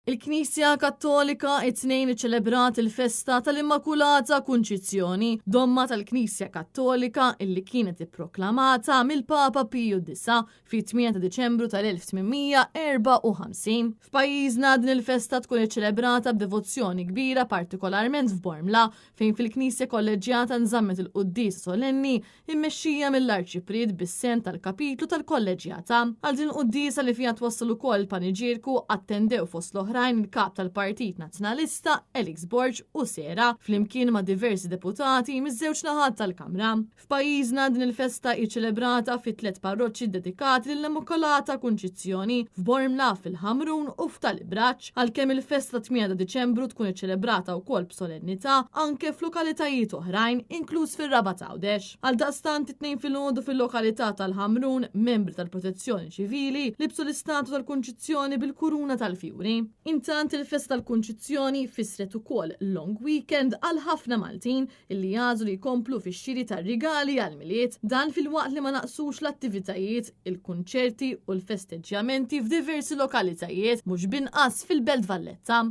Il-Knisja Kattolika it-tnejn iċċelebrat il-festa tal-Immakulata Kunċizzjoni, domma tal-Knisja Kattolika illi kienet ipproklamata mill-Papa Piju IX fit-8 Diċembru tal-1854. F'pajjiżna din il-festa tkun iċċelebrata b'devozzjoni kbira, partikolarment f'Bormla, fejn fil-Knisja Kolleġjata nżammet il-Qudies solenni immexxija mill-Arċipried bis-sen tal-Kapitlu tal-Kolleġjata. Għal din qudiesa li fiha twassal ukoll paniġirku attendew fost l-oħrajn il-kap tal-Partit Nazzjonalista Elix Borg u Sera flimkien ma' diversi deputati miż-żewġ naħat tal-Kamra. F'pajjiżna din il-festa iċċelebrata fi 3 parroċċi dedikati lill-Immakolata Kunċizzjoni f'Bormla, fil-Ħamrun u f'Talibraċ, għalkemm il-festa 8 Diċembru tkun iċċelebrata wkoll b'solennità anke f'lokalitajiet oħrajn, inkluż fir-Raba' Għawdex. Għaldaqstant it-tnejn filgħodu fil-lokalità tal-Ħamrun membri tal-Protezzjoni Ċivili libsu l-istatu tal-Kunċizzjoni bil-kuruna tal-fjuri. Intant il-festa tal-Kunċizzjoni fissret ukoll long weekend għal ħafna Maltin illi jażlu li jkomplu fix-xiri tar-rigali għall-miliet, dan fil-waqt li ma naqsux l-attivitajiet, il-kunċerti u l-festeġġjamenti f'diversi lokalitajiet mhux binqas fil-Belt Valletta.